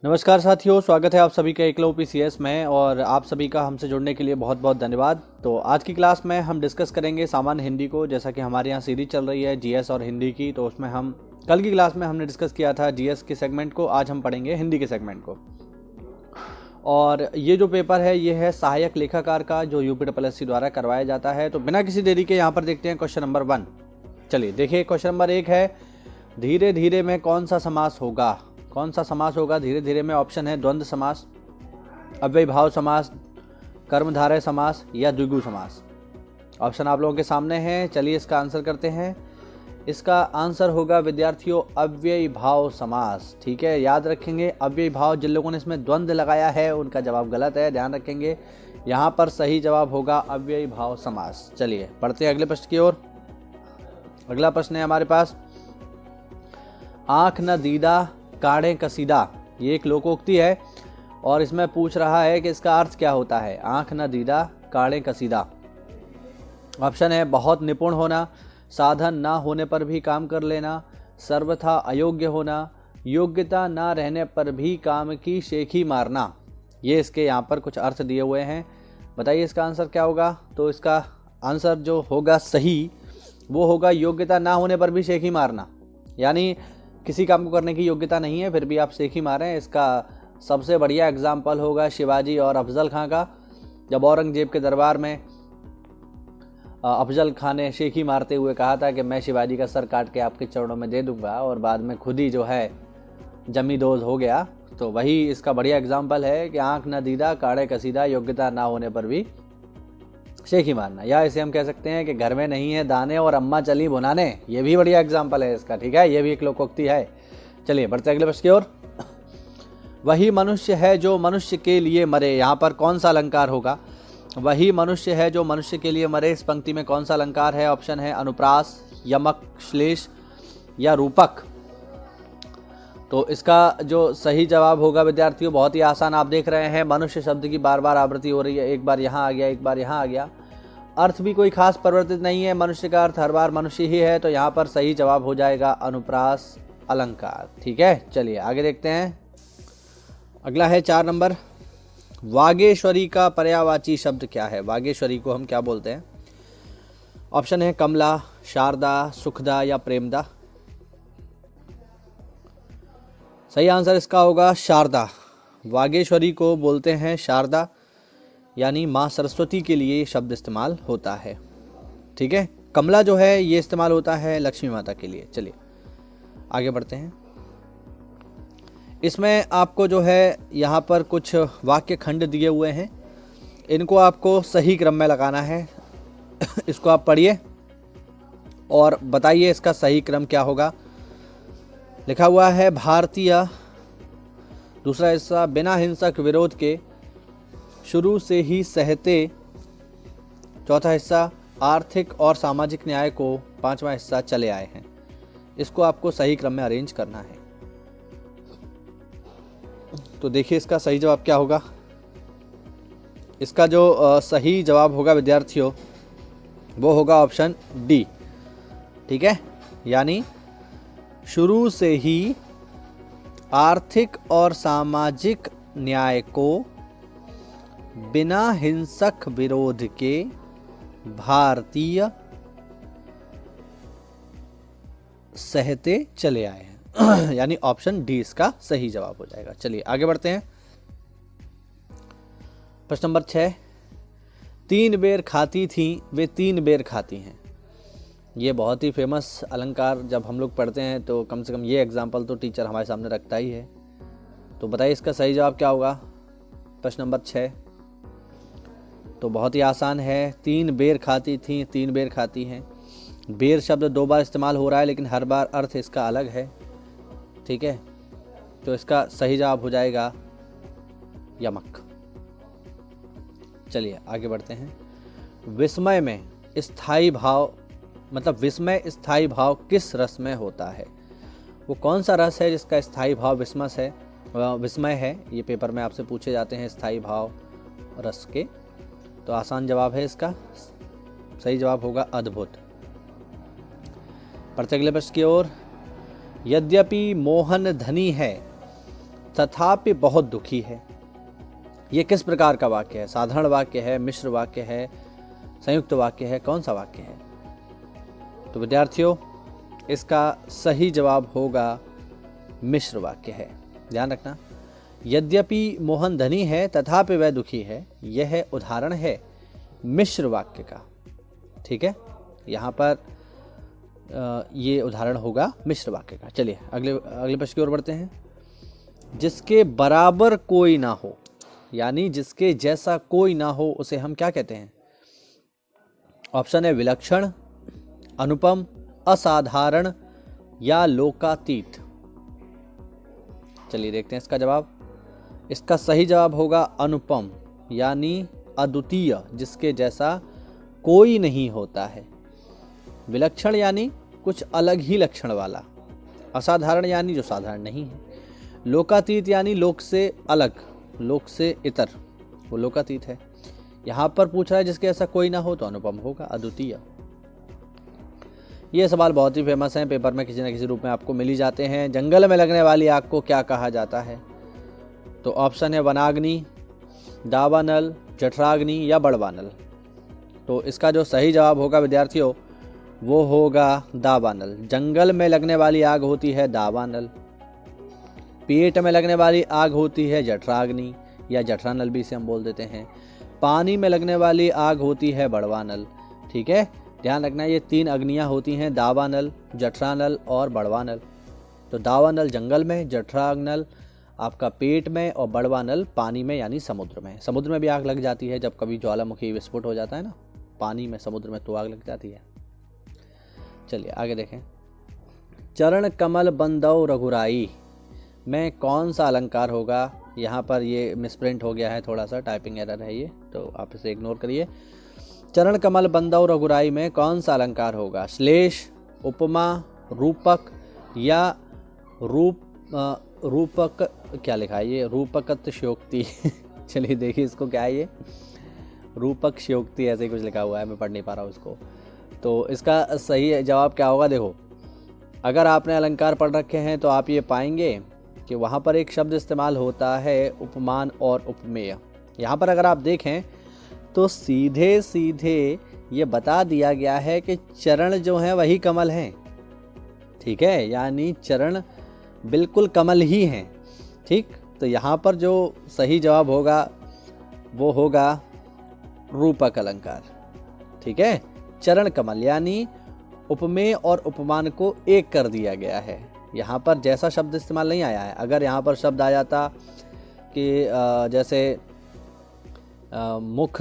नमस्कार साथियों, स्वागत है आप सभी का एकलव्य पीसीएस में। और आप सभी का हमसे जुड़ने के लिए बहुत बहुत धन्यवाद। तो आज की क्लास में हम डिस्कस करेंगे सामान्य हिंदी को। जैसा कि हमारे यहाँ सीरीज चल रही है जीएस और हिंदी की, तो उसमें हम कल की क्लास में हमने डिस्कस किया था जीएस के सेगमेंट को। आज हम पढ़ेंगे हिंदी के सेगमेंट को। और ये जो पेपर है ये है सहायक लेखाकार का, जो यूपीएससी द्वारा करवाया जाता है। तो बिना किसी देरी के यहाँ पर देखते हैं क्वेश्चन नंबर 1। चलिए देखिए, क्वेश्चन नंबर 1 है धीरे धीरे में कौन सा समास होगा। कौन सा समास होगा धीरे धीरे में? ऑप्शन है द्वंद्व समास, अव्ययीभाव समास, कर्मधारय समास या द्विगु समास। ऑप्शन आप लोगों के सामने है। चलिए इसका आंसर करते हैं। इसका आंसर होगा विद्यार्थियों अव्ययीभाव समास। ठीक है, याद रखेंगे अव्ययीभाव। जिन लोगों ने इसमें द्वंद्व लगाया है उनका जवाब गलत है, ध्यान रखेंगे। यहाँ पर सही जवाब होगा अव्ययीभाव समास। चलिए बढ़ते हैं अगले प्रश्न की ओर। अगला प्रश्न है हमारे पास, आंख न दीदा काढ़े कसीदा। ये एक लोकोक्ति है और इसमें पूछ रहा है कि इसका अर्थ क्या होता है। आंख न दीदा काढ़े कसीदा। ऑप्शन है बहुत निपुण होना, साधन ना होने पर भी काम कर लेना, सर्वथा अयोग्य होना, योग्यता ना रहने पर भी काम की शेखी मारना। ये इसके यहाँ पर कुछ अर्थ दिए हुए हैं। बताइए इसका आंसर क्या होगा। तो इसका आंसर जो होगा सही वो होगा योग्यता ना होने पर भी शेखी मारना। यानी किसी काम को करने की योग्यता नहीं है फिर भी आप शेखी मारें। इसका सबसे बढ़िया एग्जाम्पल होगा शिवाजी और अफजल खां का। जब औरंगजेब के दरबार में अफजल खां ने शेखी मारते हुए कहा था कि मैं शिवाजी का सर काट के आपके चरणों में दे दूंगा, और बाद में खुद ही जो है जमींदोज हो गया। तो वही इसका बढ़िया एग्जाम्पल है कि आंख न दीदा काढ़े कसीदा, योग्यता ना होने पर भी शेखी मारना। या इसे हम कह सकते हैं कि घर में नहीं है दाने और अम्मा चली भुनाने। ये भी बढ़िया एग्जाम्पल है इसका। ठीक है, ये भी एक लोकोक्ति है। चलिए बढ़ते अगले प्रश्न की ओर। वही मनुष्य है जो मनुष्य के लिए मरे। यहाँ पर कौन सा अलंकार होगा। वही मनुष्य है जो मनुष्य के लिए मरे, इस पंक्ति में कौन सा अलंकार है। ऑप्शन है अनुप्रास, यमक, श्लेष या रूपक। तो इसका जो सही जवाब होगा विद्यार्थियों बहुत ही आसान। आप देख रहे हैं मनुष्य शब्द की बार बार आवृत्ति हो रही है। एक बार यहाँ आ गया, एक बार यहाँ आ गया। अर्थ भी कोई खास परिवर्तित नहीं है, मनुष्य का अर्थ हर बार मनुष्य ही है। तो यहाँ पर सही जवाब हो जाएगा अनुप्रास अलंकार। ठीक है, चलिए आगे देखते हैं। अगला है 4 नंबर, वागेश्वरी का पर्यायवाची शब्द क्या है। वागेश्वरी को हम क्या बोलते हैं। ऑप्शन है कमला, शारदा, सुखदा या प्रेमदा। सही आंसर इसका होगा शारदा। वागेश्वरी को बोलते हैं शारदा, यानी माँ सरस्वती के लिए शब्द इस्तेमाल होता है। ठीक है, कमला जो है ये इस्तेमाल होता है लक्ष्मी माता के लिए। चलिए आगे बढ़ते हैं। इसमें आपको जो है यहाँ पर कुछ वाक्य खंड दिए हुए हैं, इनको आपको सही क्रम में लगाना है। इसको आप पढ़िए और बताइए इसका सही क्रम क्या होगा। लिखा हुआ है भारतीय, दूसरा हिस्सा बिना हिंसक विरोध के शुरू से ही सहते, चौथा हिस्सा आर्थिक और सामाजिक न्याय को, पांचवा हिस्सा चले आए हैं। इसको आपको सही क्रम में अरेंज करना है। तो देखिए इसका सही जवाब क्या होगा। इसका जो सही जवाब होगा विद्यार्थियों वो होगा ऑप्शन डी। ठीक है, यानी शुरू से ही आर्थिक और सामाजिक न्याय को बिना हिंसक विरोध के भारतीय सहते चले आए हैं। यानी ऑप्शन डी इसका सही जवाब हो जाएगा। चलिए आगे बढ़ते हैं। प्रश्न नंबर 6, 3 बेर खाती थी वे 3 बेर खाती हैं। ये बहुत ही फेमस अलंकार जब हम लोग पढ़ते हैं तो कम से कम ये एग्जाम्पल तो टीचर हमारे सामने रखता ही है। तो बताइए इसका सही जवाब क्या होगा। प्रश्न नंबर 6 तो बहुत ही आसान है। 3 बेर खाती थी, 3 बेर खाती हैं। बेर शब्द 2 बार इस्तेमाल हो रहा है लेकिन हर बार अर्थ इसका अलग है। ठीक है, तो इसका सही जवाब हो जाएगा यमक। चलिए आगे बढ़ते हैं। विस्मय में स्थायी भाव, मतलब विस्मय स्थायी भाव किस रस में होता है। वो कौन सा रस है जिसका स्थायी भाव विस्मय है। ये पेपर में आपसे पूछे जाते हैं स्थायी भाव रस के। तो आसान जवाब है इसका, सही जवाब होगा अद्भुत। बढ़ते अगले प्रश्न की ओर। यद्यपि मोहन धनी है तथापि बहुत दुखी है। ये किस प्रकार का वाक्य है? साधारण वाक्य है, मिश्र वाक्य है, संयुक्त वाक्य है, कौन सा वाक्य है? तो विद्यार्थियों, इसका सही जवाब होगा मिश्र वाक्य है। ध्यान रखना, यद्यपि मोहन धनी है तथापि वह दुखी है, यह उदाहरण है मिश्र वाक्य का। ठीक है, यहाँ पर ये उदाहरण होगा मिश्र वाक्य का। चलिए अगले प्रश्न की ओर बढ़ते हैं। जिसके बराबर कोई ना हो, यानी जिसके जैसा कोई ना हो, उसे हम क्या कहते हैं? ऑप्शन है विलक्षण, अनुपम, असाधारण या लोकातीत। चलिए देखते हैं इसका जवाब। इसका सही जवाब होगा अनुपम, यानी अद्वितीय, जिसके जैसा कोई नहीं होता है। विलक्षण यानी कुछ अलग ही लक्षण वाला। असाधारण यानी जो साधारण नहीं है। लोकातीत यानी लोक से अलग, लोक से इतर, वो लोकातीत है। यहाँ पर पूछ रहा है जिसके ऐसा कोई ना हो, तो अनुपम होगा, अद्वितीय। ये सवाल बहुत ही फेमस है, पेपर में किसी न किसी रूप में आपको मिल ही जाते हैं। जंगल में लगने वाली आग को क्या कहा जाता है? तो ऑप्शन है वनाग्नि, दावानल, जठराग्नि या बड़वानल। तो इसका जो सही जवाब होगा विद्यार्थियों, वो होगा दावानल। जंगल में लगने वाली आग होती है दावानल, पेट में लगने वाली आग होती है जठराग्नि या जठरानल भी इसे हम बोल देते हैं। पानी में लगने वाली आग होती है बड़वानल। ठीक है, ध्यान रखना, ये 3 अग्नियाँ होती हैं, दावानल, जठरानल और बड़वानल। तो दावानल जंगल में, जठरानल आपका पेट में और बड़वानल पानी में यानी समुद्र में। समुद्र में भी आग लग जाती है जब कभी ज्वालामुखी विस्फोट हो जाता है ना, पानी में, समुद्र में तो आग लग जाती है। चलिए आगे देखें। चरण कमल बंदौ रघुराई में कौन सा अलंकार होगा? यहाँ पर ये मिसप्रिंट हो गया है, थोड़ा सा टाइपिंग एरर है ये, तो आप इसे इग्नोर करिए। चरण कमल बंदौ रघुराई में कौन सा अलंकार होगा? श्लेष, उपमा, रूपक या रूपक, क्या लिखा है ये? रूपकत्शयोक्ति। चलिए देखिए इसको क्या है ये, रूपक शयोक्ति ऐसे ही कुछ लिखा हुआ है, मैं पढ़ नहीं पा रहा हूँ इसको। तो इसका सही जवाब क्या होगा? देखो, अगर आपने अलंकार पढ़ रखे हैं तो आप ये पाएंगे कि वहाँ पर एक शब्द इस्तेमाल होता है उपमान और उपमेय। यहाँ पर अगर आप देखें तो सीधे सीधे ये बता दिया गया है कि चरण जो हैं वही कमल हैं। ठीक है, यानी चरण बिल्कुल कमल ही हैं। ठीक, तो यहाँ पर जो सही जवाब होगा वो होगा रूपक अलंकार। ठीक है, चरण कमल यानी उपमेय और उपमान को एक कर दिया गया है। यहाँ पर जैसा शब्द इस्तेमाल नहीं आया है। अगर यहाँ पर शब्द आ जाता कि जैसे मुख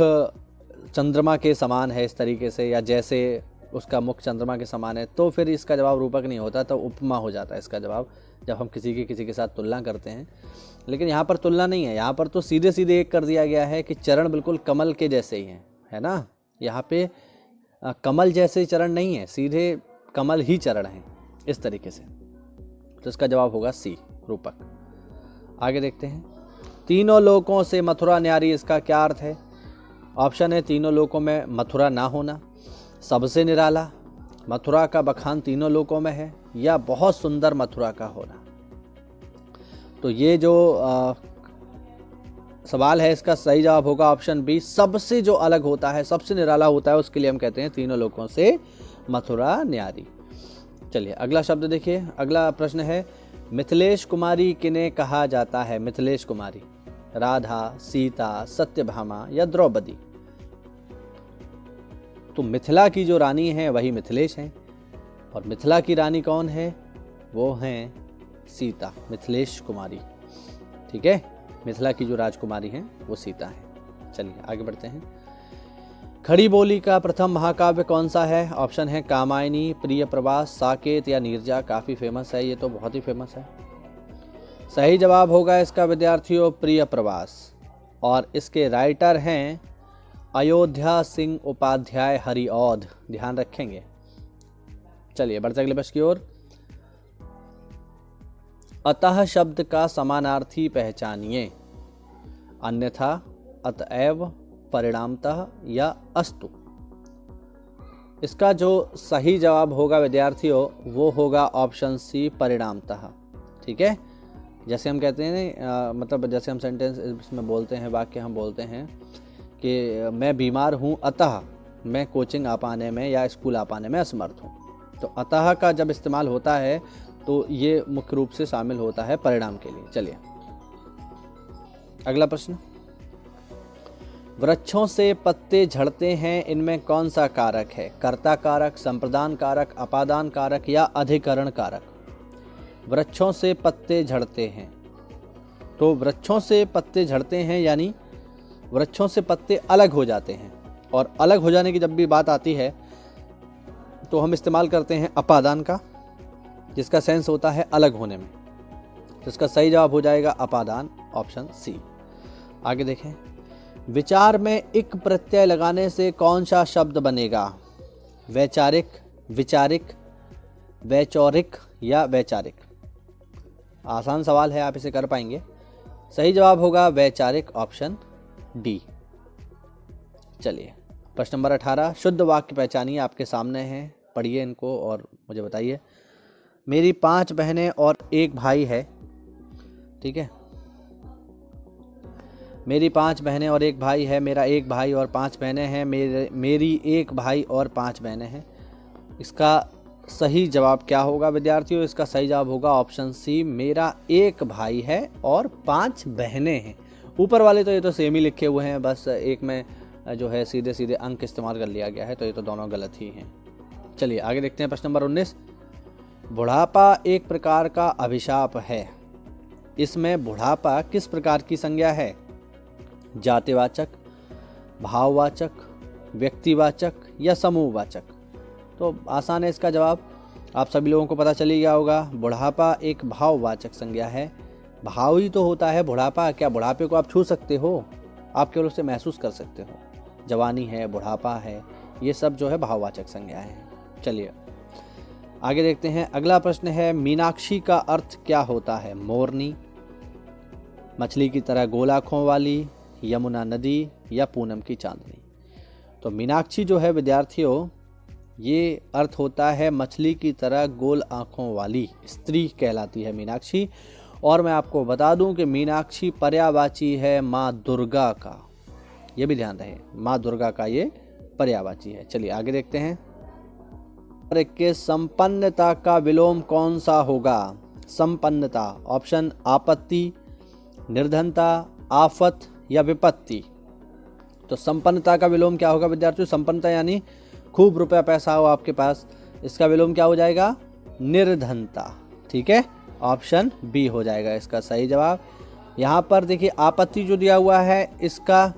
चंद्रमा के समान है इस तरीके से, या जैसे उसका मुख चंद्रमा के समान है, तो फिर इसका जवाब रूपक नहीं होता, तो उपमा हो जाता है इसका जवाब, जब हम किसी के साथ तुलना करते हैं। लेकिन यहाँ पर तुलना नहीं है, यहाँ पर तो सीधे सीधे एक कर दिया गया है कि चरण बिल्कुल कमल के जैसे ही हैं, है ना। यहाँ पे कमल जैसे चरण नहीं है, सीधे कमल ही चरण हैं इस तरीके से। तो इसका जवाब होगा सी, रूपक। आगे देखते हैं। तीनों लोकों से मथुरा न्यारी, इसका क्या अर्थ है? ऑप्शन है तीनों लोकों में मथुरा ना होना, सबसे निराला, मथुरा का बखान तीनों लोकों में है, या बहुत सुंदर मथुरा का होना। तो ये जो सवाल है इसका सही जवाब होगा ऑप्शन बी, सबसे जो अलग होता है, सबसे निराला होता है, उसके लिए हम कहते हैं तीनों लोकों से मथुरा न्यारी। चलिए अगला शब्द देखिए। अगला प्रश्न है, मिथिलेश कुमारी किन्हें कहा जाता है? मिथिलेश कुमारी, राधा, सीता, सत्यभामा या द्रौपदी। तो मिथिला की जो रानी है वही मिथिलेश है, और मिथिला की रानी कौन है? वो हैं सीता, मिथिलेश कुमारी। ठीक है, मिथिला की जो राजकुमारी हैं वो सीता है। चलिए आगे बढ़ते हैं। खड़ी बोली का प्रथम महाकाव्य कौन सा है? ऑप्शन है कामायनी, प्रिय प्रवास, साकेत या नीरजा। काफ़ी फेमस है ये, तो बहुत ही फेमस है। सही जवाब होगा इसका विद्यार्थियों प्रिय प्रवास, और इसके राइटर हैं अयोध्या सिंह उपाध्याय हरिऔध, ध्यान रखेंगे। चलिए बढ़ते अगले प्रश्न की ओर। अतः शब्द का समानार्थी पहचानिए, अन्यथा, अतएव, परिणामतः या अस्तु। इसका जो सही जवाब होगा विद्यार्थियों वो होगा ऑप्शन सी, परिणामतः। ठीक है, जैसे हम कहते हैं ना, मतलब जैसे हम सेंटेंस इसमें बोलते हैं, वाक्य हम बोलते हैं कि मैं बीमार हूँ अतः मैं कोचिंग आ पाने में या स्कूल आ पाने में असमर्थ हूँ। तो अतः का जब इस्तेमाल होता है तो ये मुख्य रूप से शामिल होता है परिणाम के लिए। चलिए अगला प्रश्न, वृक्षों से पत्ते झड़ते हैं, इनमें कौन सा कारक है? कर्ता कारक, संप्रदान कारक, अपादान कारक या अधिकरण कारक? वृक्षों से पत्ते झड़ते हैं, तो वृक्षों से पत्ते झड़ते हैं यानी वृक्षों से पत्ते अलग हो जाते हैं, और अलग हो जाने की जब भी बात आती है तो हम इस्तेमाल करते हैं अपादान का, जिसका सेंस होता है अलग होने में। तो इसका सही जवाब हो जाएगा अपादान, ऑप्शन सी। आगे देखें, विचार में इक प्रत्यय लगाने से कौन सा शब्द बनेगा? वैचारिक, विचारिक, वैचारिक या वैचारिक? आसान सवाल है, आप इसे कर पाएंगे। सही जवाब होगा वैचारिक, ऑप्शन डी। चलिए प्रश्न नंबर 18, शुद्ध वाक्य पहचानिए, आपके सामने हैं, पढ़िए इनको और मुझे बताइए। मेरी 5 बहनें और 1 भाई है, ठीक है। मेरी 5 बहनें और 1 भाई है, मेरा 1 भाई और 5 बहनें हैं, मेरी 1 भाई और 5 बहनें हैं। इसका सही जवाब क्या होगा विद्यार्थियों? इसका सही जवाब होगा ऑप्शन सी, मेरा 1 भाई है और 5 बहनें हैं। ऊपर वाले तो ये तो सेम ही लिखे हुए हैं, बस एक में जो है सीधे सीधे अंक इस्तेमाल कर लिया गया है, तो ये तो दोनों गलत ही हैं। चलिए आगे देखते हैं प्रश्न नंबर 19, बुढ़ापा एक प्रकार का अभिशाप है, इसमें बुढ़ापा किस प्रकार की संज्ञा है? जातिवाचक, भाववाचक, व्यक्तिवाचक या समूहवाचक? तो आसान है इसका जवाब, आप सभी लोगों को पता चली गया होगा। बुढ़ापा एक भाववाचक संज्ञा है। भाव ही तो होता है बुढ़ापा। क्या बुढ़ापे को आप छू सकते हो? आप केवल उसे महसूस कर सकते हो। जवानी है, बुढ़ापा है, ये सब जो है भाववाचक संज्ञा है। चलिए आगे देखते हैं। अगला प्रश्न है, मीनाक्षी का अर्थ क्या होता है? मोरनी, मछली की तरह गोल आँखों वाली, यमुना नदी या पूनम की चांदनी? तो मीनाक्षी जो है विद्यार्थियों, ये अर्थ होता है मछली की तरह गोल आँखों वाली स्त्री कहलाती है मीनाक्षी। और मैं आपको बता दूं कि मीनाक्षी पर्यायवाची है माँ दुर्गा का, ये भी ध्यान रहे, माँ दुर्गा का ये पर्यायवाची है। चलिए आगे देखते हैं। के संपन्नता का विलोम कौन सा होगा? संपन्नता, ऑप्शन आपत्ति, निर्धनता, आफत या विपत्ति? तो संपन्नता का विलोम क्या होगा विद्यार्थियों? संपन्नता यानी खूब रुपया पैसा हो आपके पास, इसका विलोम क्या हो जाएगा? निर्धनता, ठीक है, ऑप्शन बी हो जाएगा इसका सही जवाब। यहाँ पर देखिए आपत्ति जो दिया हुआ है, इसका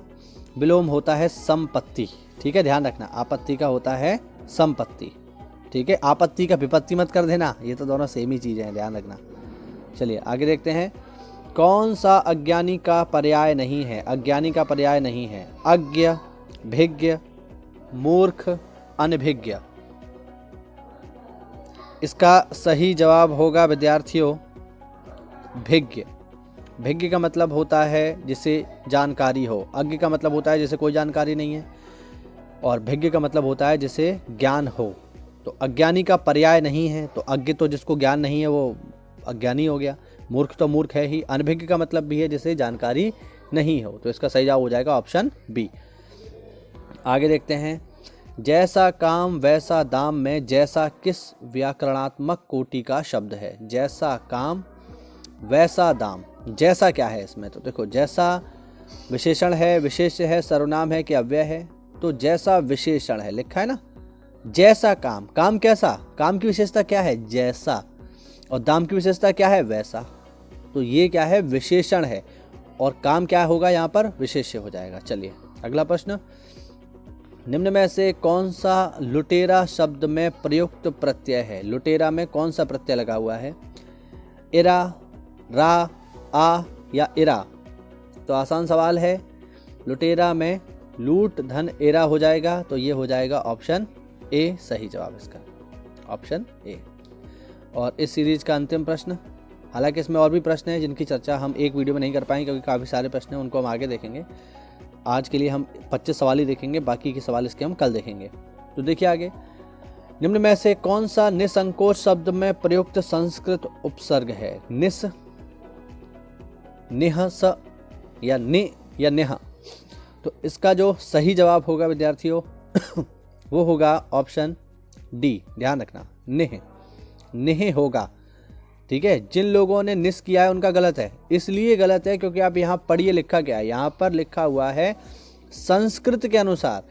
विलोम होता है संपत्ति, ठीक है, ध्यान रखना, आपत्ति का होता है संपत्ति, ठीक है। आपत्ति का विपत्ति मत कर देना, ये तो दोनों सेम ही चीज़ें हैं, ध्यान रखना। चलिए आगे देखते हैं। कौन सा अज्ञानी का पर्याय नहीं है? अज्ञानी का पर्याय नहीं है अज्ञ, भिज्ञ, मूर्ख, अनभिज्ञ? इसका सही जवाब होगा विद्यार्थियों भिज्ञ। भिज्ञ का मतलब होता है जिसे जानकारी हो, अज्ञ का मतलब होता है जिसे कोई जानकारी नहीं है, और भिज्ञ का मतलब होता है जिसे ज्ञान हो। तो अज्ञानी का पर्याय नहीं है, तो अज्ञ तो जिसको ज्ञान नहीं है वो अज्ञानी हो गया, मूर्ख तो मूर्ख है ही, अनभिज्ञ का मतलब भी है जिसे जानकारी नहीं हो। तो इसका सही जवाब हो जाएगा ऑप्शन बी। आगे देखते हैं। जैसा काम वैसा दाम में जैसा किस व्याकरणात्मक कोटि का शब्द है? जैसा काम वैसा दाम, जैसा क्या है इसमें? तो देखो, जैसा विशेषण है, विशेष्य है, सर्वनाम है कि अव्यय है? तो जैसा विशेषण है, लिखा है ना, जैसा काम, काम कैसा? काम की विशेषता क्या है? जैसा। और दाम की विशेषता क्या है? वैसा। तो ये क्या है? विशेषण है, और काम क्या होगा यहाँ पर? विशेष्य हो जाएगा। चलिए अगला प्रश्न। निम्न में से कौन सा लुटेरा शब्द में प्रयुक्त प्रत्यय है? लुटेरा में कौन सा प्रत्यय लगा हुआ है? इरा, रा, आ या इरा? तो आसान सवाल है, लुटेरा में लूट धन एरा हो जाएगा, तो ये हो जाएगा ऑप्शन ए सही जवाब इसका, ऑप्शन ए। और इस सीरीज का अंतिम प्रश्न, हालांकि इसमें और भी प्रश्न हैं जिनकी चर्चा हम एक वीडियो में नहीं कर पाएंगे क्योंकि काफ़ी सारे प्रश्न हैं, उनको हम आगे देखेंगे। आज के लिए हम 25 सवाल ही देखेंगे, बाकी के सवाल इसके हम कल देखेंगे। तो देखिए आगे, निम्न में से कौन सा निसंकोच शब्द में प्रयुक्त संस्कृत उपसर्ग है? निस, नेह स या ने या नेहा। तो इसका जो सही जवाब होगा विद्यार्थियों वो होगा ऑप्शन डी, ध्यान रखना, नेह, नेह होगा। ठीक है, जिन लोगों ने निस किया है उनका गलत है, इसलिए गलत है क्योंकि आप यहाँ पढ़िए लिखा क्या है, यहाँ पर लिखा हुआ है संस्कृत के अनुसार,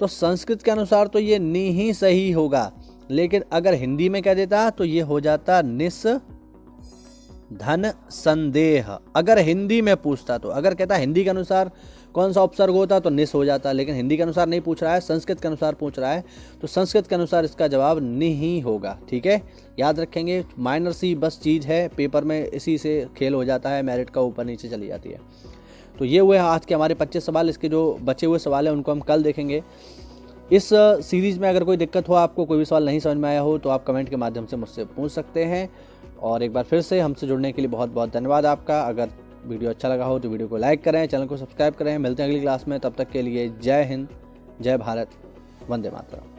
तो संस्कृत के अनुसार तो ये नि ही सही होगा, लेकिन अगर हिंदी में कह देता तो ये हो जाता निस धन संदेह। अगर हिंदी में पूछता तो, अगर कहता हिंदी के अनुसार कौन सा उपसर्ग होता तो निस हो जाता, लेकिन हिंदी के अनुसार नहीं पूछ रहा है, संस्कृत के अनुसार पूछ रहा है, तो संस्कृत के अनुसार इसका जवाब नि ही होगा। ठीक है, याद रखेंगे, माइनर सी बस चीज़ है, पेपर में इसी से खेल हो जाता है, मेरिट का ऊपर नीचे चली जाती है। तो ये हुए आज के हमारे 25 सवाल, इसके जो बचे हुए सवाल हैं उनको हम कल देखेंगे। इस सीरीज़ में अगर कोई दिक्कत हो, आपको कोई भी सवाल नहीं समझ में आया हो, तो आप कमेंट के माध्यम से मुझसे पूछ सकते हैं। और एक बार फिर से हमसे जुड़ने के लिए बहुत बहुत धन्यवाद आपका। अगर वीडियो अच्छा लगा हो तो वीडियो को लाइक करें, चैनल को सब्सक्राइब करें। मिलते हैं अगली क्लास में, तब तक के लिए जय हिंद, जय भारत, वंदे मातरम।